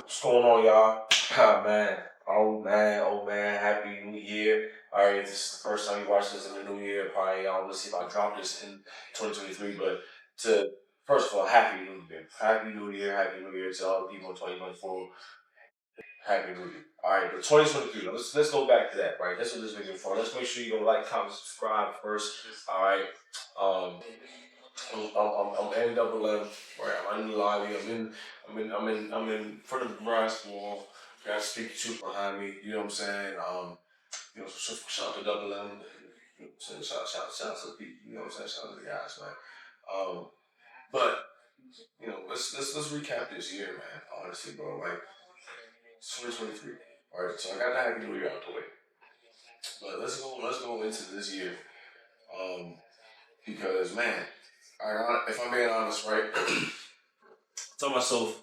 What's going on, y'all? Ah, man. Oh, man. Happy New Year. Alright, this is the first time you watch this in the new year. Probably, let's see if I drop this in 2023. But to, first of all, Happy New Year. Happy New Year. Happy New Year to all the people in 2024. Happy New Year. Alright, but 2023, let's go back to that, right? That's what this video is for. Let's make sure you go like, comment, subscribe first. Alright. Um, I'm in double M, right? I'm in the lobby. I'm in front of the brass wall. Got speaker two behind me. You know what I'm saying? So shout out to double M. You know what I'm saying? Shout out to the people. You know what I'm saying? Shout out to the guys, man. But let's recap this year, man. Honestly, bro, like it's 2023. All right, so I got the Happy New Year out the way. But let's go into this year. Because man, if I'm being honest, right? told myself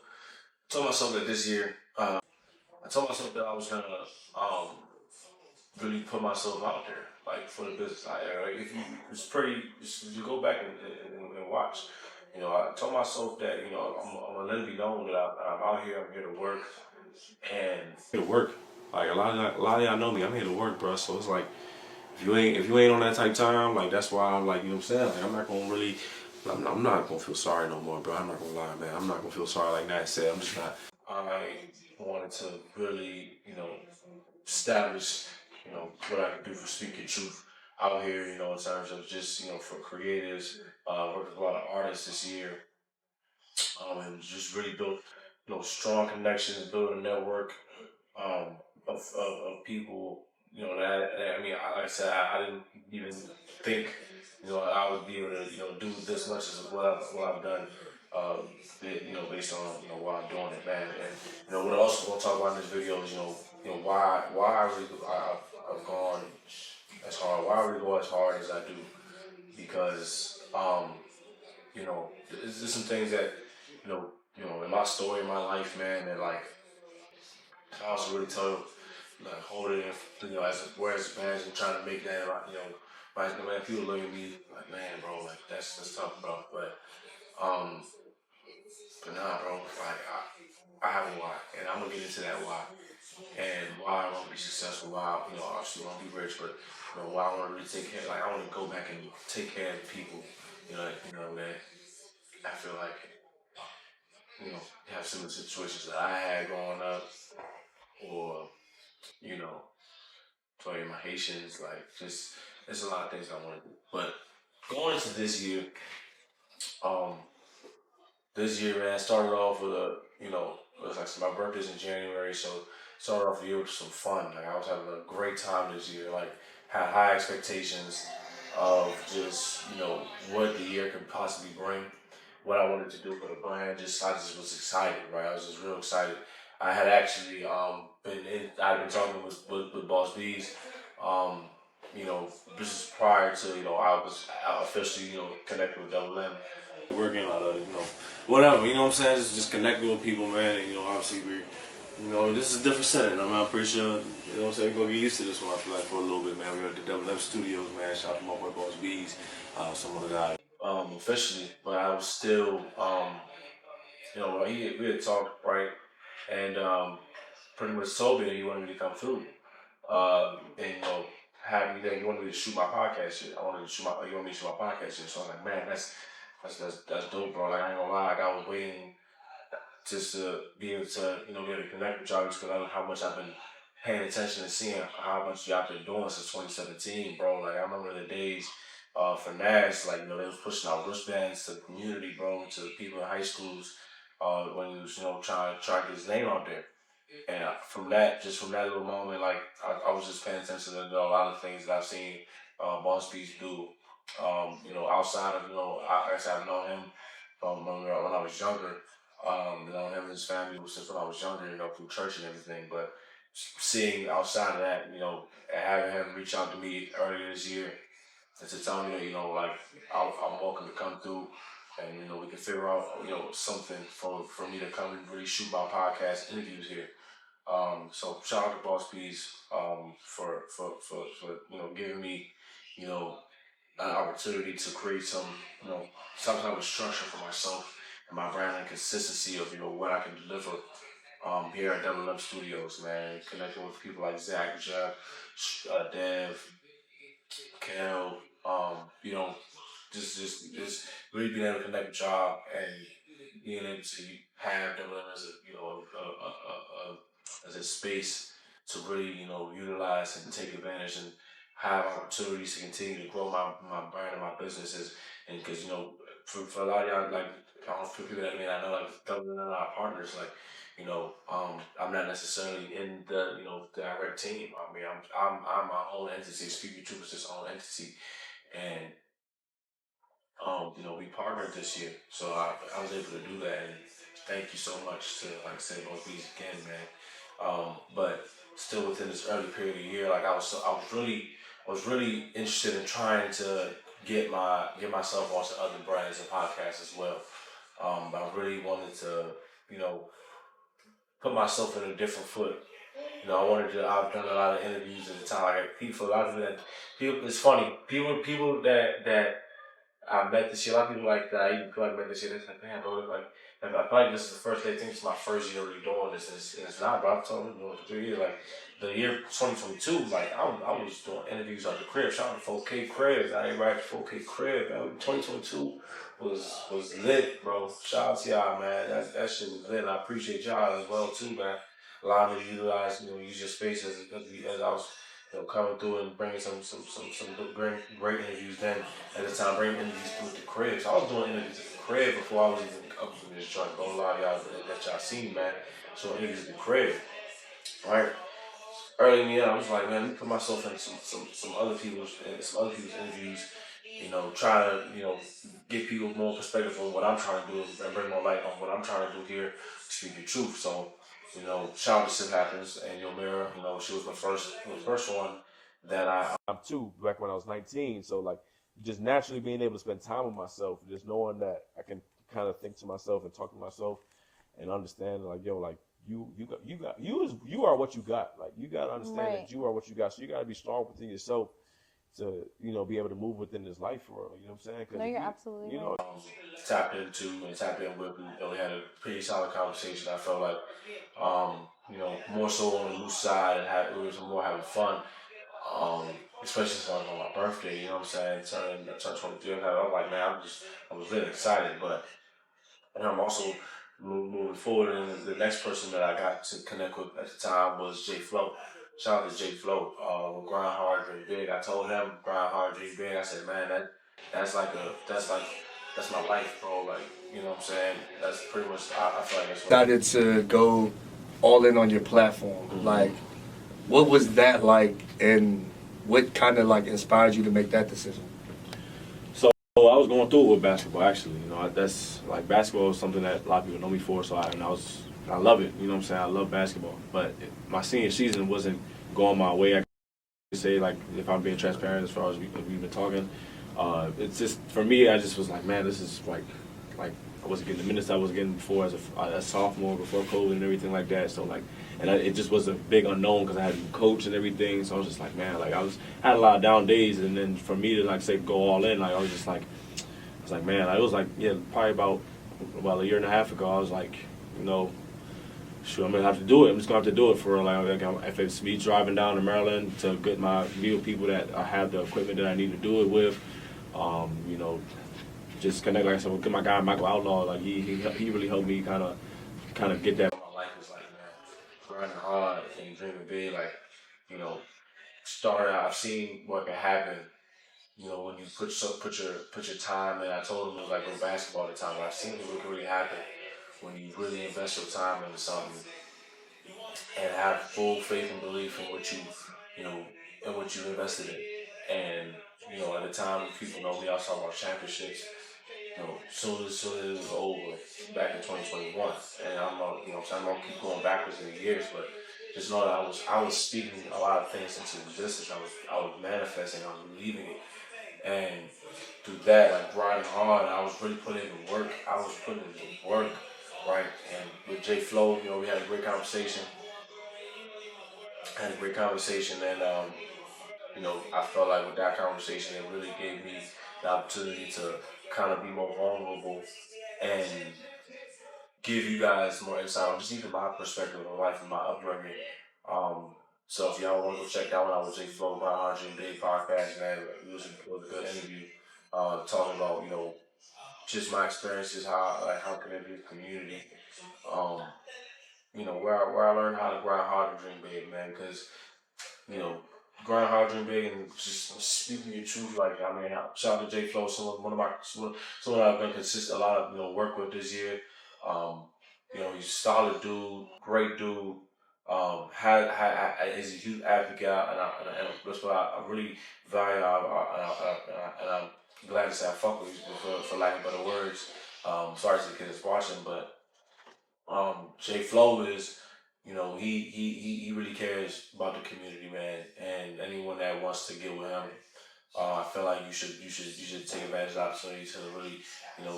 told myself that this year, I told myself that I was gonna um, really put myself out there, like for the business. Like, if you, it's pretty. If you go back and watch, I told myself that I'm gonna let it be known that I'm out here. I'm here to work and here to work. Like a lot of y'all know me. I'm here to work, bro. So it's like if you ain't on that type time, like that's why I'm like, you know what I'm saying. Like I'm not gonna really. I'm not gonna feel sorry no more, bro. I'm not gonna lie, man. I'm not gonna feel sorry like Nat said. I'm just not. I wanted to really, establish, what I can do for speaking truth out here, in terms of just, for creatives, working with a lot of artists this year, and just really built, strong connections, build a network, of people, I mean, like I said, I didn't even think, I would be able to, do this much as what I've done, based on, what I'm doing it, man. And, what I also going to talk about in this video is, why I've gone as hard, why I really go as hard as I do, because, there's some things that, in my story, in my life, man, that like, I also really tell like hold it in, as whereas fans and trying to make that, like, like man, people look at me like, man, bro, like that's tough, bro. Um, but nah, bro, like I have a why, and I'm gonna get into that why, and why I want to be successful, why obviously want to be rich, but why I want to really take care, like I want to go back and take care of the people, that I feel like have similar situations that I had growing up, or you know for my Haitians, like just there's a lot of things I want to do. But going into um, this year, man, started off with it was like my birthday's in January, so started off the year with some fun. Like I was having a great time this year. Like had high expectations of just what the year could possibly bring, what I wanted to do for the brand. I just was excited, right? I was just real excited. I had actually I've been talking with Boss B's, um, you know, this is prior to I was officially connected with Double M. Working on whatever, what I'm saying, just connecting with people, man, and obviously this is a different setting. I'm pretty sure, what I'm saying, we're gonna get used to this one. I feel like for a little bit, man. We're at the Double M Studios, man. Shout out to my boy Boss B's, some other guys. Officially, but I was still, we had talked, right, and pretty much told me that he wanted me to come through, and had me there. He wanted me to shoot my podcast shit. He wanted me to shoot my podcast shit. So I was like, man, that's dope, bro. Like I ain't gonna lie, like I was waiting just to be able to, be able to connect with y'all because I know how much I've been paying attention and seeing how much y'all been doing since 2017, bro. Like I remember the days for Nash, like they was pushing out wristbands to the community, bro, to the people in high schools when he was, trying to get his name out there. And just from that little moment, like I was just paying attention to a lot of things that I've seen Boss Beats do. Outside of I guess I've known him from when I was younger. Known him and his family since when I was younger, through church and everything. But seeing outside of that, having him reach out to me earlier this year and to tell me that, like I'm welcome to come through and we can figure out something for me to come and really shoot my podcast interviews here. So shout out to Boss Bees for giving me an opportunity to create some type of structure for myself and my brand and consistency of what I can deliver here at Double M Studios, man. Connecting with people like Zach, Jeff, Dev, Kel, you know, just really being able to connect with y'all and being able to have Double M as a, as a space to really, utilize and take advantage and have opportunities to continue to grow my brand and my businesses. And because, for a lot of y'all, like, I don't for people that may not know, like, Double M and our partners, like, I'm not necessarily in the direct team. I mean, I'm my own entity. Speaking Truth is its own entity, and we partnered this year, so I was able to do that. And thank you so much to, like I said, both these again, man. But still within this early period of the year, like I was really interested in trying to get myself onto other brands and podcasts as well. I really wanted to, you know, put myself in a different foot. I wanted to. I've done a lot of interviews at the time. Like people, a lot of that people. It's funny. People that I met this year. A lot of people like that. I even feel like I met this year. It's like, damn, bro. Like, I feel like this is the first day. I think it's my first year really doing this. And it's not, bro. I've told them doing it for 3 years. Like the year 2022. Like I was doing interviews at the crib. Shout out to 4K Crib. I ain't right 4K Crib. Man. 2022 was lit, bro. Shout out to y'all, man. That shit was lit. And I appreciate y'all as well too, man. Allow me to utilize, use your space as I was, coming through and bringing some great interviews. Then at the time, bringing interviews through at the crib. So I was doing interviews at the crib before I was even up in this joint. Don't lie to y'all that y'all seen, man. So interviews at the crib, right? Early in the year, I was like, man, let me put myself in some other people's interviews. Try to give people more perspective on what I'm trying to do and bring more light on what I'm trying to do here to speak the truth. So, shout out to Sip Happens and Your Mirror. She was the first one that I'm too back when I was 19. So like, just naturally being able to spend time with myself, just knowing that I can kind of think to myself and talk to myself and understand like, yo, like you are what you got. Like you gotta understand Right. that you are what you got. So you gotta be strong within yourself to be able to move within this life for real. You know what I'm saying? No, Because if you're absolutely you right. tap into and tap in with, we had a pretty solid conversation. I felt like more so on the loose side and we was more having fun. Um, Especially since I was on my birthday. You know what I'm saying? I turned 23. And I was like, man, I was really excited, but. And I'm also moving forward. And the next person that I got to connect with at the time was Jay Flow. Shout out to Jay Flow. With Grind Hard, Dream Big. I told him Grind Hard, Dream Big. I said, man, that's my life, bro. Like, you know what I'm saying? That's pretty much. I feel like that's what. Decided to go all in on your platform. Like, what was that like, and what kind of like inspired you to make that decision? So I was going through it with basketball. Actually, that's like basketball is something that a lot of people know me for. So I love it. You know what I'm saying? I love basketball. But my senior season wasn't going my way. I could say, like, if I'm being transparent as far as we've been talking, it's just for me. I just was like, man, this is like I wasn't getting the minutes I was getting before as a sophomore before COVID and everything like that. So like, it just was a big unknown because I had to coach and everything. So I was just like, man, like had a lot of down days, and then for me to like say go all in, like I was like, man, it was like, yeah, probably about a year and a half ago. I was like, you know, sure, I'm gonna have to do it. I'm just gonna have to do it for if it's me driving down to Maryland to get my meet with people that I have the equipment that I need to do it with. You know, just connect, like I said, with my guy Michael Outlaw. Like he really helped me kind of get that. My life was like, man, grinding hard and dreaming big. Like, you know, started out. I've seen what can happen. When you put your time in. I told him it was like with basketball at the time. But I've seen what can really happen when you really invest your time into something and have full faith and belief in you know, in what you invested in. And at the time, people know me. I was talking about championships. Soon as it was over, back in 2021, and I'm gonna keep going backwards in the years, but just know that I was speaking a lot of things into existence. I was manifesting. I was believing it, and through that, like grinding hard, I was really putting in the work. I was putting in the work, right? And with Jay Flow, we had a great conversation. And I felt like with that conversation, it really gave me the opportunity to kind of be more vulnerable and give you guys more insight on just even my perspective on life and my upbringing. Um, so if y'all want to go check that one out with Jay Flow, Brian Hodge and Big Podcast, man, it was a good interview. Talking about just my experiences, how can it be a community. Um, where I learned how to grind hard and dream big, man, because you know, grind hard, dream big, and just speaking your truth. Like I mean, shout out to J Flow, someone I've been consistent a lot of work with this year. Um, he's a solid dude, great dude. He's a huge advocate, and that's what I really value. And I'm glad to say I fuck with you for lack of better words. Sorry to the kids watching, but Jay Flow is, he really cares about the community, man, and anyone that wants to get with him, I feel like you should take advantage of the opportunity to really,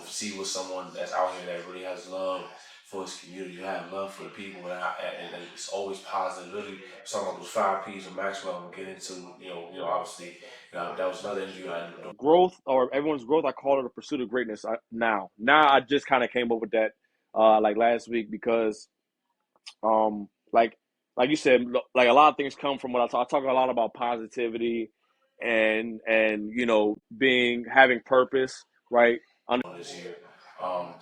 see what someone that's out here that really has love for his community, have love for the people, and it's always positive. Really, talking about those 5 P's of Maxwell and get into, obviously, that was another interview I ended up doing. Growth, or everyone's growth, I call it a pursuit of greatness. Now I just kind of came up with that like last week because like you said, like a lot of things come from what I talk. I talk a lot about positivity and being having purpose, right? This year. Um,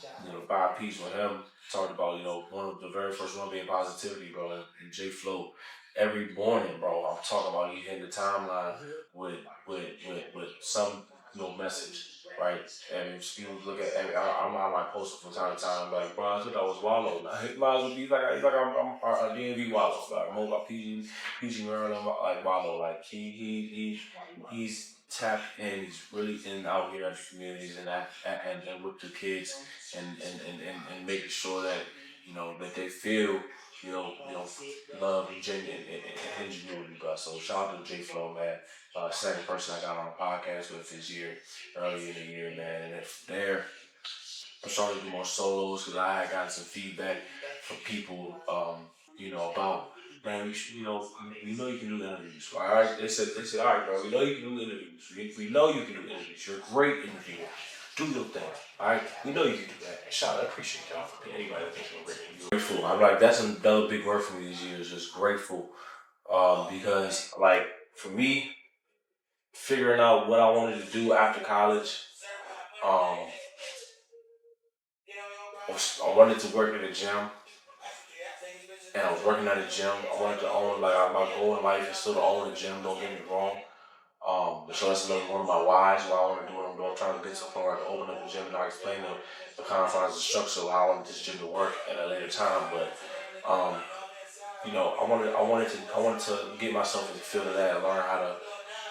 5 P's with him talked about, one of the very first one being positivity, bro, and J Flow. Every morning, bro, I'm talking about he hitting the timeline with some message, right? And if you look at I might post it from time to time, like, bro, I thought that was Wallow. Now, it might as well be like I'm a DMV Wallow. Like I'm over PG Maryland, like Wallow. Like he's tapped in. He's really in out here at the communities and with the kids and making sure that that they feel love and genuine and ingenuity, bro. So shout out to J Flow, man. Second person I got on the podcast with this year, early in the year, man. And if there, I'm starting to do more solos because I had gotten some feedback from people, about, man, we know you can do the interviews. All right, they said, all right, bro, we know you can do the interviews. We know you can do the interviews. You're a great interviewer. Do your thing. All right, we know you can do that. Shout out, I appreciate y'all for being anybody that thinks I'm great. Grateful. I'm like, that's another big word for me these years. Just grateful, because like for me, figuring out what I wanted to do after college, um, I wanted to work in a gym, and I was working at a gym. I wanted to own, like, my goal in life is still to own a gym. Don't get me wrong. So that's another one of my whys. Why I want to do what I'm doing. I'm trying to get to the point where I can open up a gym and I can explain the confines and structure of how I want this gym to work at a later time. But um, I wanted to get myself in the field of that and learn how to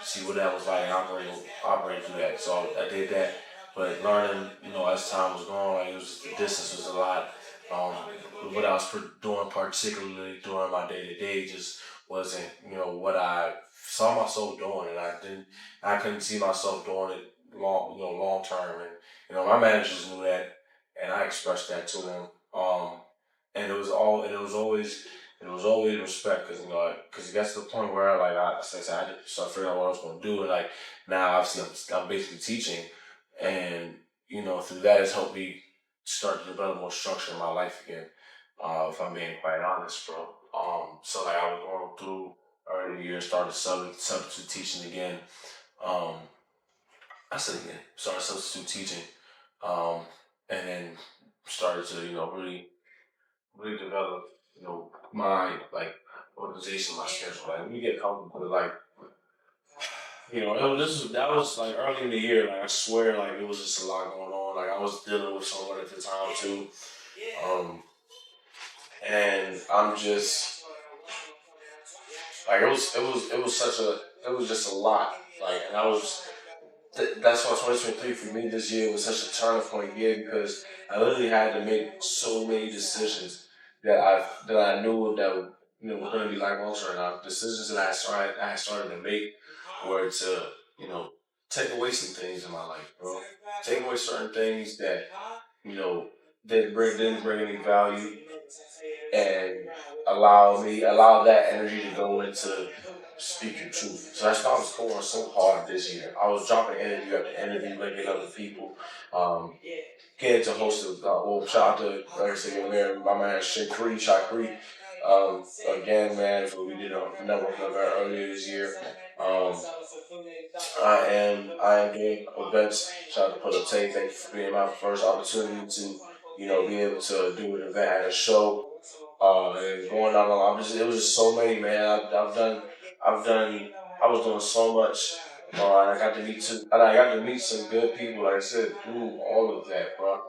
see what that was like and operate through that. So I did that. But learning, as time was going, like the distance was a lot. Um, what I was doing, particularly during my day to day, just wasn't, what I saw myself doing, and I couldn't see myself doing it long term. And my managers knew that, and I expressed that to them. And it was always respect, because because it gets to the point where I said I had to start figuring out what I was going to do, and like now obviously I'm basically teaching, and through that it's helped me start to develop more structure in my life again. If I'm being quite honest, bro. So like I was going through early in the year, started substitute teaching again. Um, I said again, started substitute teaching, um, and then started to really develop my like organization, my schedule. Like when you get comfortable with like that was like early in the year. Like I swear, like it was just a lot going on. Like I was dealing with someone at the time too, um, and I'm just like it was just a lot. Like and I was that's why 2023 for me this year was such a turning point year, because I literally had to make so many decisions that I knew that would were going to be like ultra. And decisions that I had started to make were to take away some things in my life, bro. Take away certain things that you know didn't bring any value, and allow that energy to go into speaking truth. So that's why I was going so hard this year. I was dropping interview after interview, linking other people, um, getting to host shout out to, like I said, your man, my man Shakri. Again, man, for we did a network event earlier this year. Um, I am doing events. Shout out to Put Up Tay. Thank you for being my first opportunity to, be able to do an event at a show. And going down the line, it was just so many, man. I've done, I was doing so much. And I got to meet some good people, like I said, through all of that, bro.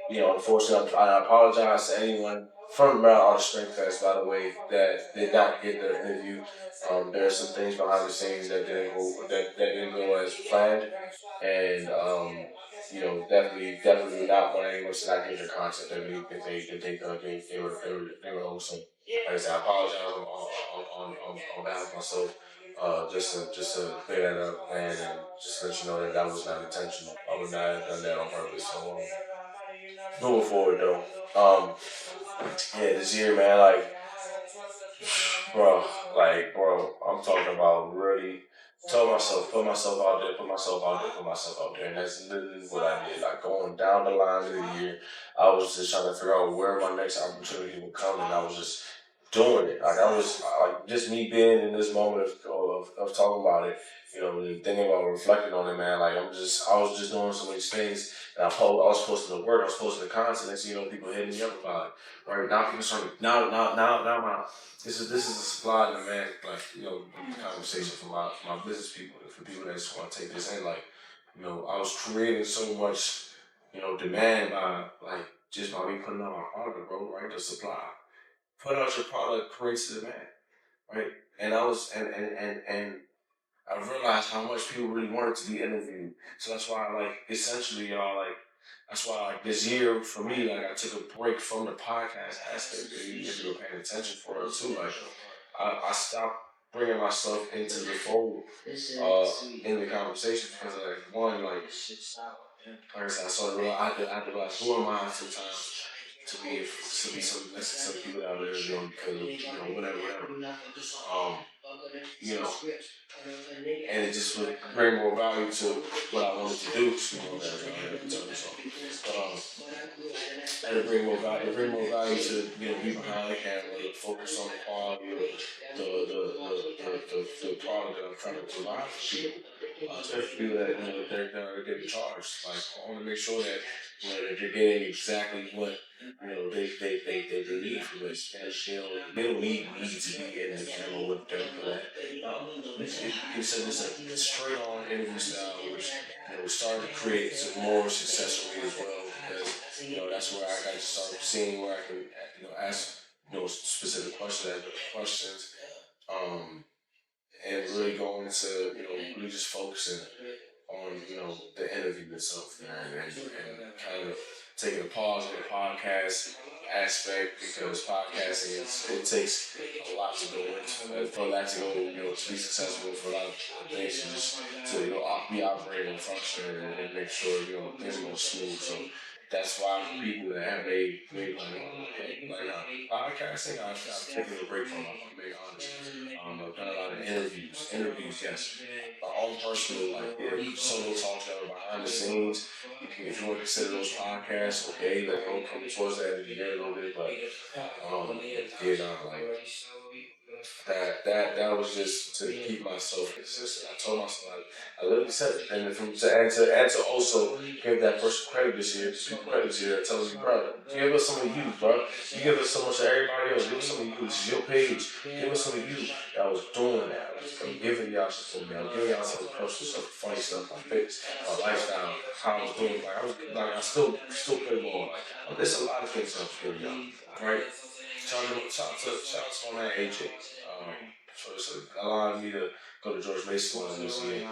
Unfortunately, I apologize to anyone from the Maryland Art Strength Fest, by the way, that did not get the interview. There are some things behind the scenes that didn't go as planned, and definitely would not want anyone to not get their content they were awesome. Like I said, I apologize on behalf of myself. Just to clear that up, man, and just let you know that was not intentional. I would not have done that on purpose. So moving forward though, this year, man, bro, I'm talking about really tell myself, put myself out there, and that's literally what I did. Like going down the line of the year, I was just trying to figure out where my next opportunity would come, and I was just doing it. Like I was like just me being in this moment of talking about it, and thinking about reflecting on it, man. Like I was just doing so many things. And I was posting the work, I was posting the content, and people hitting me up about it. Right now, people starting now my this is a supply and demand conversation for my business people, for people that just want to take this in. Like, I was creating so much, demand by just by me putting out my product, bro, right? The supply. Put out your product creates the demand, right? And I was and I realized how much people really wanted to be interviewed. So that's why essentially that's why this year for me, I took a break from the podcast aspect. If you were paying attention for it too, I stopped bringing myself into the fold in the conversation because like I said, I started realizing I had to realize who am I sometimes to be some people out there, because of whatever. Um, you know, and it just would bring more value to what I wanted to do. And it bring more value to be behind the camera, to focus on the quality of the product that I'm trying to provide for people. Especially people that they're getting charged. Like I want to make sure that that they're getting exactly what they need from this. And they don't need me to be in the camera with them for that. It's a straight on interview style, which we're starting to create some more success for me as well, because that's where I got to start seeing where I can ask specific questions, and really going into really just focusing on the interview itself, and kind of taking a pause in the podcast aspect, because podcasting it takes a lot to go into for that to go to be successful, for a lot of things to be operating and functioning and make sure things go smooth. So that's why people that have made podcasting, I've taken a break from it. I'm being honest. I've done a lot of interviews, yes. My own personal solo talks that are behind the scenes. If you want to consider those podcasts, okay, I'm coming towards the end of the year a little bit, but that was just to keep myself consistent. I told myself, I literally said it, and to also give that person credit this year, people credit this year, tell me, bro, give us some of you, bro. You give us so much to everybody else. Give us some of you. This is your page. Give us some of you. I was doing that. I'm giving y'all some. I'm giving y'all some personal stuff, funny stuff, my fitness, my lifestyle, how I was doing. I still play ball. There's a lot of things I'm giving y'all, right? Shout out to my man AJ. So it's allowing me to go to George Mason this year.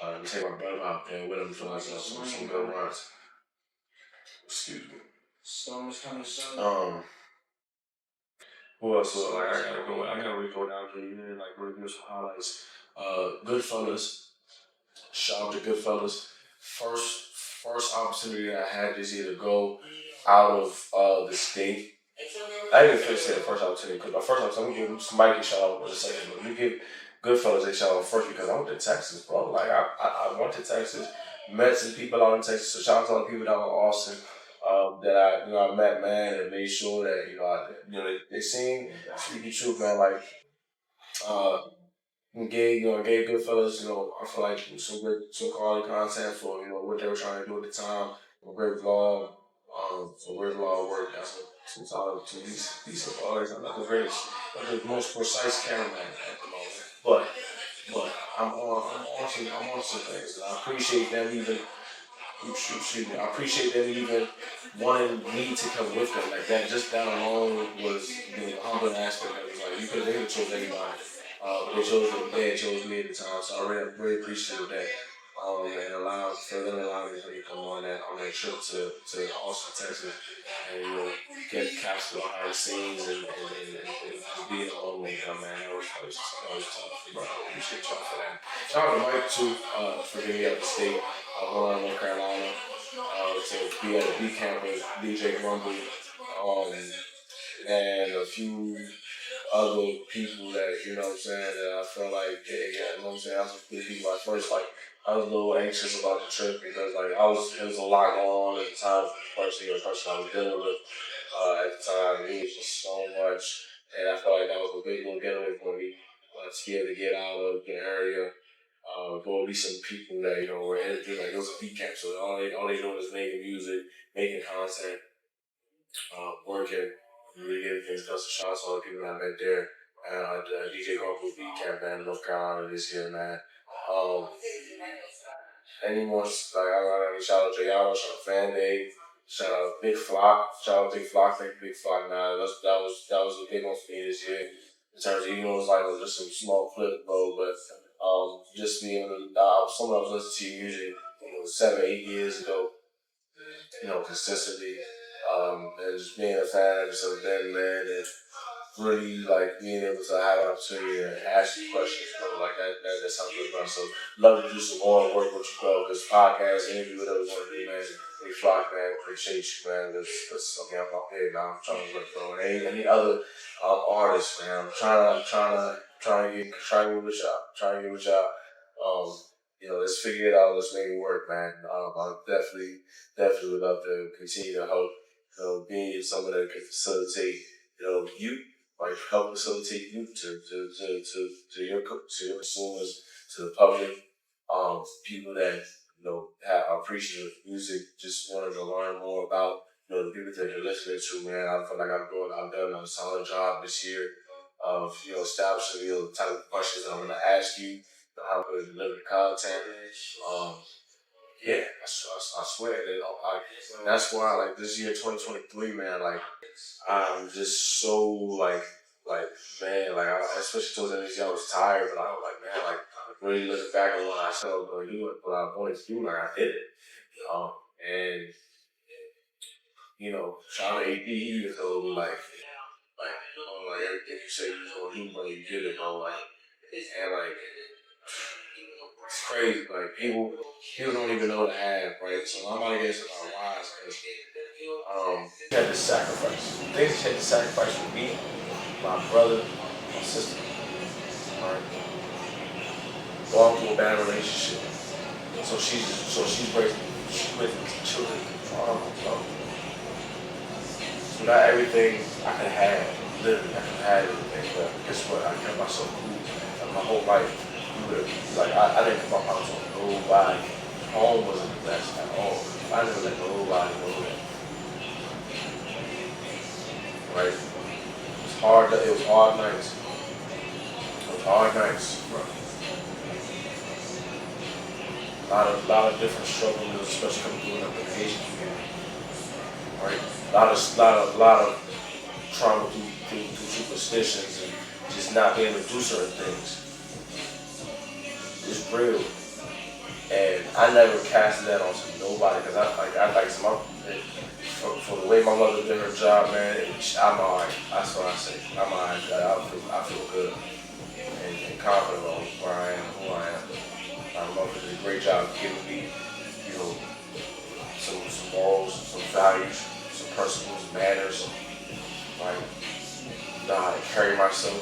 And take my brother out there with him for some good runs. Excuse me. Who else? I gotta really go down here and review some highlights. Goodfellas. Shout out to Goodfellas. First opportunity that I had this year to go out of the state. I didn't finish the first opportunity, because my first opportunity, I'm gonna give Mikey a shout out in a second, but let me give Goodfellas a shout out first, because I went to Texas, bro. I went to Texas, met some people out in Texas. So shout out to all the people that were in Austin. That I met, man, and made sure that they seen speaking truth, man. Like gave Goodfellas, I feel like some quality content for what they were trying to do at the time. A great vlog, some great vlog work. Got some solid, some decent vloggers. I'm not the most precise cameraman at the moment, but I'm on some things. And I appreciate them even. Excuse me. I appreciate them even wanting me to come with them. Like that, just that alone was the humbling aspect of it. Like they could have chose anybody. But they chose me at the time. So I really appreciate that. And allowed me to come on that trip to Austin, Texas, and get captured behind the scenes and be alone with them, man. That was tough, bro. I appreciate y'all for that. Shout out to Mike too, for being up the state. Going to North Carolina to be at a B camp with DJ Grumble, and a few other people that, that I felt like, I was a few people at first, like, I was a little anxious about the trip because, like, it was a lot going on at the time, the person I was dealing with at the time. It was just so much, and I felt like that was a big little getaway for me to be able to get out of the area. Go meet some people that, were in it. Like, it was a beat camp, so all they doing is making music, making content, working, really getting things done. So shout out to all the people that I met there. And DJ Grumble beat camp, man, in North Carolina this year, man. Anyone, like, I shout out to y'all, shout out Fan Day, shout out Big Flock, thank you, Big Flock, man. That was a big one for me this year. In terms of, it was like just some small clip, bro, but just being able to, someone I was listening to your music, 7-8 years ago, consistently, and just being a fan of some then, man, and really like being able to have an opportunity to ask you questions, bro, like that sounds really fun. So love to do some more work with you, bro, because podcast, interview, whatever you want to do, man. Big Flock, man, appreciate you, man. That's something I'm up here now. I'm trying to look, bro. And any other artists, man. I'm trying to get with y'all. Let's figure it out. Let's make it work, man. I definitely would love to continue to help, being someone that can facilitate, you, like help facilitate you to your consumers, to the public, people that have appreciative of music, just wanted to learn more about the people that you're listening to, man. I feel like I've done a solid job this year of establishing the type of questions that I'm going to ask you, how I'm going to deliver the content. Yeah, I swear that that's why like this year 2023, man, like I'm just so man, like especially towards the end of this year I was tired, but I was like, man, like really looking back on what I said I was gonna do it, but I wanted to do, like I did it. And shout out to AD, he was like everything you said you was gonna do, but you did it, bro. Like and like it's crazy, like people don't even know the half, right? So I'm about to get some wise because he had to sacrifice. Things he had to sacrifice for me, my brother, my sister, right? Going through a bad relationship. So she's raising children from so not everything I could have, literally I could have everything, but guess what? I kept myself cool. Like my whole life. Like I didn't put my pounds on nobody. Home wasn't the best at all. I didn't let nobody know that. Right? It was hard nights. It was hard nights, bro. A lot of different struggles, especially coming through up in the Asian community. Right? A lot of trauma through superstitions and just not being able to do certain things. It's real, and I never casted that onto nobody because for the way my mother did her job, man. I'm alright. That's what I say. I'm alright. I feel good and confident on where I am, who I am. My mother did a great job of giving me, some morals, some values, some principles, manners, like know how to carry myself.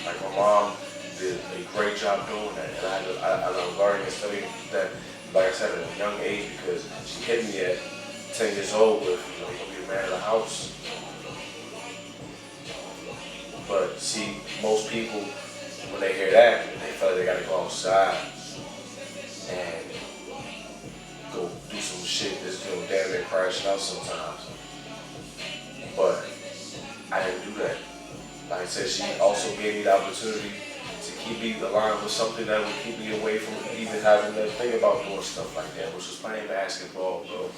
Like my mom. did a great job doing that. And I learned and studied that, like I said, at a young age because she hit me at 10 years old with, you're going to be a man of the house. But see, most people, when they hear that, they feel like they got to go outside and go do some shit that's damn near crashing out sometimes. But I didn't do that. Like I said, she also gave me the opportunity to keep me aligned with something that would keep me away from even having to think about doing stuff like that, which was playing basketball, bro.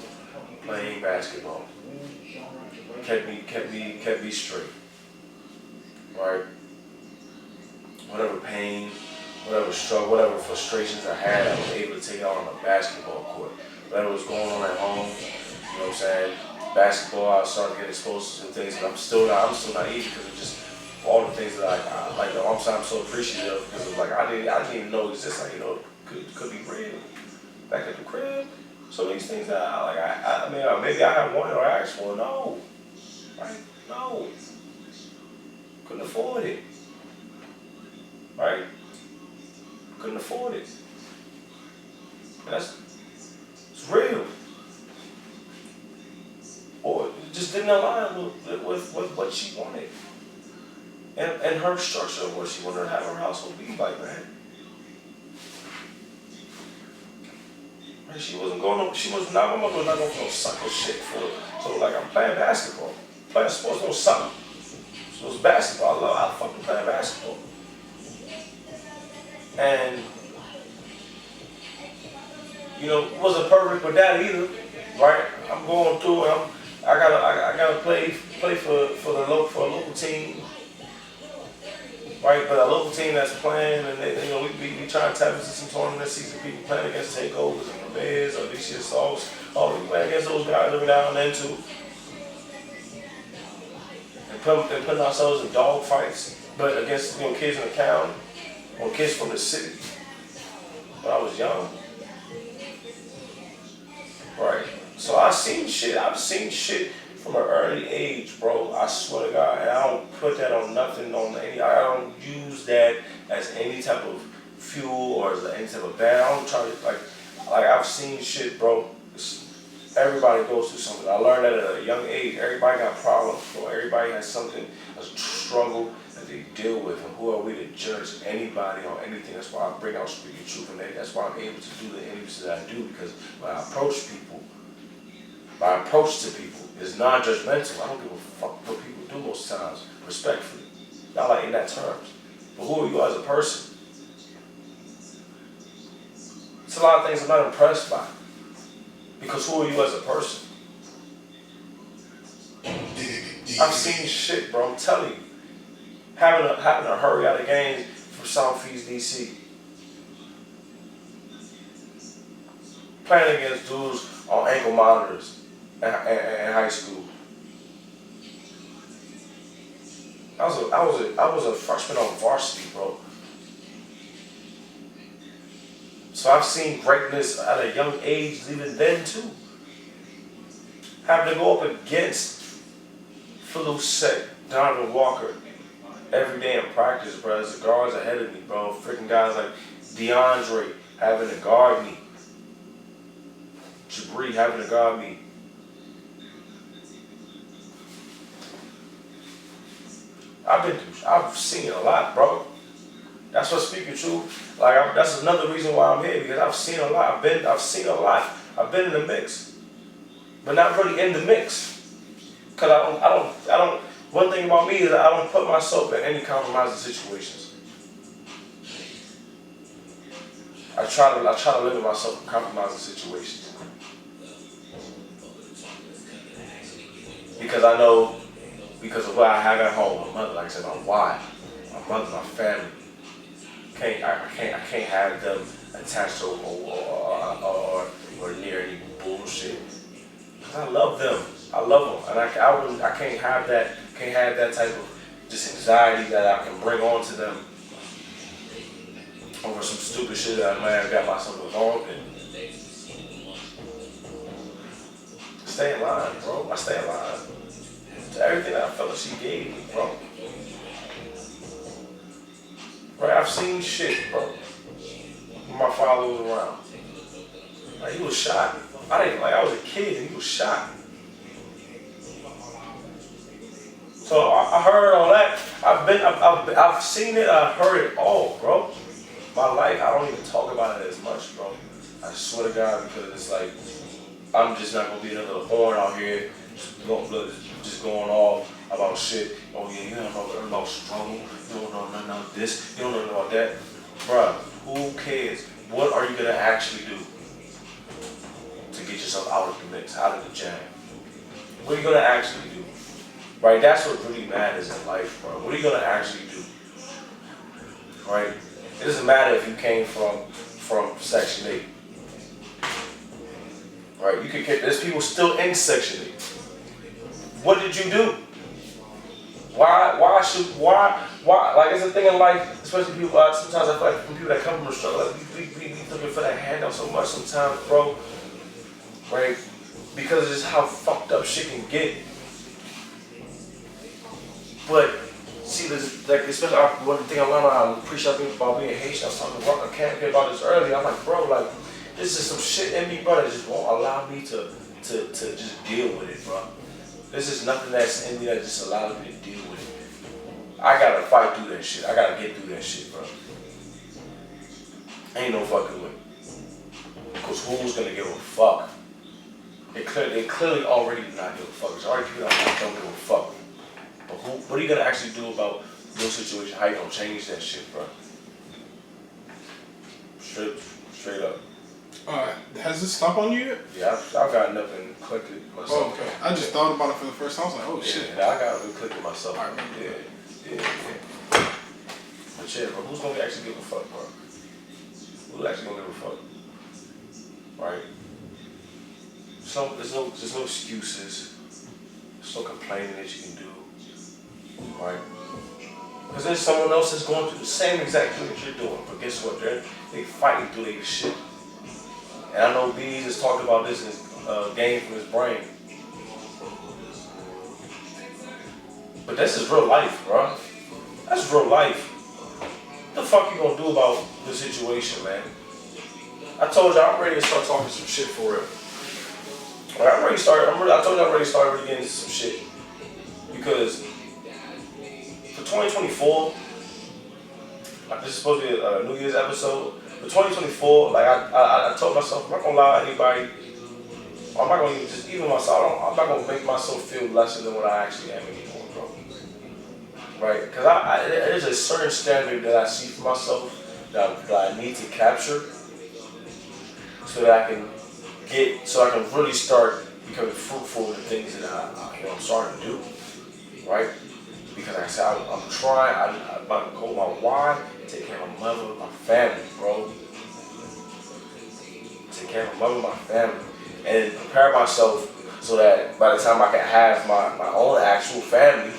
Playing basketball. Kept me straight. Right? Whatever pain, whatever struggle, whatever frustrations I had, I was able to take it out on the basketball court. Whatever was going on at home, you know what I'm saying? Basketball, I started getting exposed to some things, but I'm still naive because of just all the things that I like. I'm so appreciative because of like I didn't even know existed. Like, you know, could be real. Back at the crib, some of these things that I mean, maybe I had one or asked for. No, right? No, couldn't afford it. Right? Couldn't afford it. And it's real. Or it just didn't align with what she wanted. And her structure of what she wanted to have her household be like, man. And she was not, my mother was not going for no sucker shit for it. So like I'm playing basketball. Playing sports, no soccer. So it was basketball. I fucking playing basketball. And you know, it wasn't perfect with that either, right? I'm going through it. I gotta play for a local team, right? But a local team that's playing, and they, you know, we try to tap into some tournament season. People playing against takeovers and the Bears or DC Assaults. Oh, we play against those guys every now and then too. And putting ourselves in dog fights, but against, you know, kids in the county or kids from the city. When I was young. Right. So I've seen shit from an early age, bro. I swear to God. And I don't put that on nothing, I don't use that as any type of fuel or as any type of bad. I don't try to, like I've seen shit, bro. Everybody goes through something. I learned that at a young age. Everybody got problems, bro. Everybody has something, a struggle that they deal with. And who are we to judge anybody on anything? That's why I bring out speaking truth, and that's why I'm able to do the interviews that I do, because when I approach people, my approach to people is non-judgmental. I don't give a fuck what people do most times, respectfully. Not like in that terms. But who are you as a person? It's a lot of things I'm not impressed by. Because who are you as a person? I've seen shit, bro. I'm telling you. Having to hurry out of games from Southeast DC. Playing against dudes on ankle monitors in high school. I was a freshman on varsity, bro. So I've seen greatness at a young age, even then too. Having to go up against Philou Sek, Donovan Walker, every day in practice, bro. There's the guards ahead of me, bro. Freaking guys like DeAndre having to guard me. Jabri having to guard me. I've seen a lot, bro. That's what speaking truth. Like that's another reason why I'm here, because I've seen a lot. I've seen a lot. I've been in the mix, but not really in the mix. Cause I don't. One thing about me is I don't put myself in any compromising situations. I try to limit myself from compromising situations, because I know, because of what I have at home, my mother, like I said, my wife, my mother, my family. I can't have them attached or near any bullshit. Cause I love them. I love them, and I can't have that type of just anxiety that I can bring on to them over some stupid shit that I might have got myself involved in. Stay in line, bro. I stay in line to everything that I felt like she gave me, bro. Right? I've seen shit, bro. When my father was around. Like, he was shot. I was a kid and he was shot. So I heard all that. I've seen it. I've heard it all, bro. My life, I don't even talk about it as much, bro. I swear to God, because it's like I'm just not gonna be another horn out here, just going off about shit. Oh yeah, you don't know nothing about struggle. You don't know nothing about this. You don't know nothing about that, bro. Who cares? What are you gonna actually do to get yourself out of the mix, out of the jam? What are you gonna actually do? Right? That's what really matters in life, bro. What are you gonna actually do? Right? It doesn't matter if you came from Section 8. Right? You could get there's people still in Section 8. What did you do? Why like it's a thing in life, especially people sometimes I feel like from people that come from the struggle, like we looking for that handout so much sometimes, bro. Right? Because it's just how fucked up shit can get. But see, this like especially one thing I learned I appreciate about being Haitian. I was talking to Rock Camp about this earlier. I'm like, bro, like this is some shit in me, bro, that just won't allow me to just deal with it, bro. This is nothing that's in me that just allows me to deal with it. I gotta fight through that shit. I gotta get through that shit, bro. Ain't no fucking way. Cause who's gonna give a fuck? They clearly already do not give a fuck. There's already people that don't give a fuck. But what are you gonna actually do about your situation? How you gonna change that shit, bro? Straight up. Has this stopped on you yet? Yeah, I've got nothing clicking myself. Oh, okay. I just thought about it for the first time. I was like, oh shit. Yeah, I got it clicking myself. All right, Yeah. But yeah, bro, who's gonna actually give a fuck, bro? Who's actually gonna give a fuck? Right? So there's no excuses. There's no complaining that you can do. Right? Because there's someone else that's going through the same exact thing that you're doing. But guess what? They fighting through their shit. And I know B has talked about this in his game from his brain. But this is real life, bro. That's real life. What the fuck you gonna do about the situation, man? I told you I'm ready to start talking some shit for real. I told you I'm ready to start really getting into some shit. Because for 2024, like this is supposed to be a New Year's episode. For 2024, like I told myself, I'm not gonna lie to anybody. I'm not gonna even myself. I'm not gonna make myself feel lesser than what I actually am anymore, bro. Right? Because there's a certain standard that I see for myself that I need to capture, so that I can really start becoming fruitful in the things that I'm starting to do. Right? Because like I said, I'm trying. My goal, my why, take care of my mother, my family, bro. Take care of my mother, my family, and prepare myself so that by the time I can have my own actual family,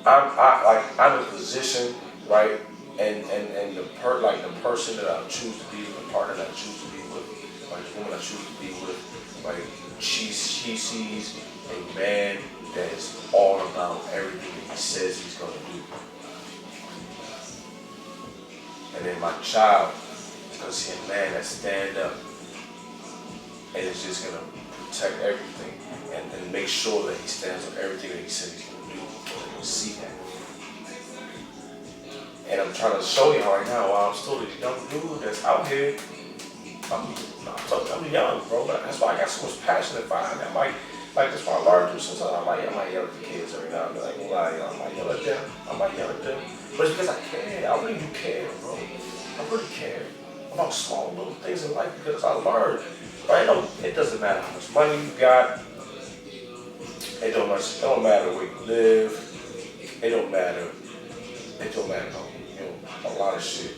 I'm in a position, right, and the person that I choose to be, the partner that I choose to be with, like the woman I choose to be with, like she sees a man that is all about everything that he says he's gonna do. And then my child is gonna see a man that stand up and is just gonna protect everything and make sure that he stands on everything that he says he's gonna do. They're gonna see that. And I'm trying to show you right now while I'm still this young dude that's out here. I'm young, bro, but that's why I got so much passion and fire. That's why I learned to sometimes I might yell at the kids every now and then. Like, I might yell at them. But it's because I care. I really do care, bro. I really care about small little things in life because I learned. Right? It doesn't matter how much money you got. It don't matter where you live. It don't matter. A lot of shit.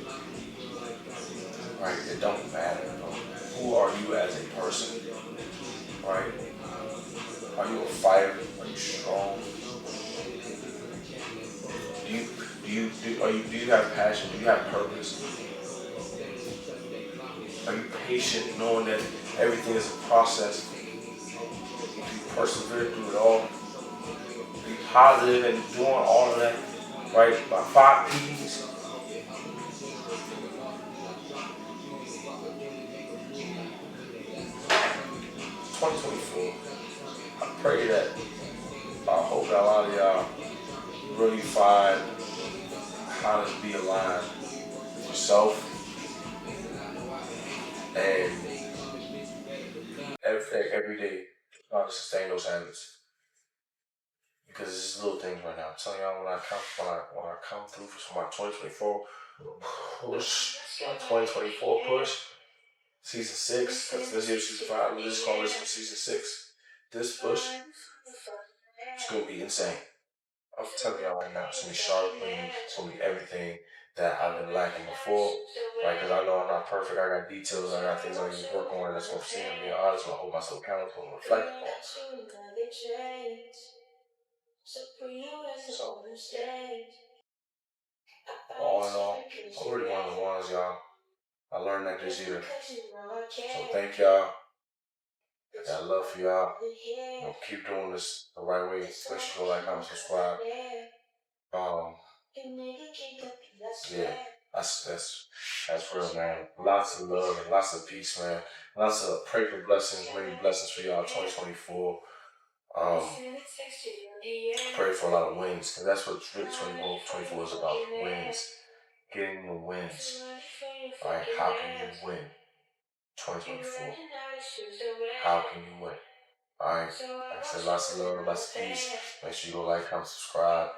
Right? It don't matter, bro. Who are you as a person? Right? Are you a fighter? Are you strong? Do you have passion? Do you have purpose? Are you patient, knowing that everything is a process? Do you persevere through it all? Be positive and doing all of that, right? My 5 P's. 2024. I pray that, I hope that a lot of y'all really find how to be aligned with yourself and every day try to sustain those habits. Because it's just little things right now. I'm telling y'all, when I come through for my 2024 push, my 2024 push, season 6, that's this year season 5, we're just calling this season 6. This push, it's gonna be insane. I'm telling y'all right now, it's gonna be sharp, it's gonna be everything that I've been lacking before. Right, because I know I'm not perfect, I got details, I got things I need to work on, and that's what I'm saying. I'm being honest, I'm gonna hold myself accountable and reflect on. So, all in all, I'm really one of the ones, y'all. I learned that this year. So thank y'all. I got love for y'all. Keep doing this the right way. Make sure you go like, comment, subscribe. Yeah, that's real, man. Lots of love and lots of peace, man. Lots of pray for blessings, many blessings for y'all 2024. Pray for a lot of wins, because that's what really 2024 is about. Wins. Getting the wins. Alright, how can you win 2024? How can you win? Alright, like I said, lots of love, lots of peace. Make sure you go like, comment, subscribe.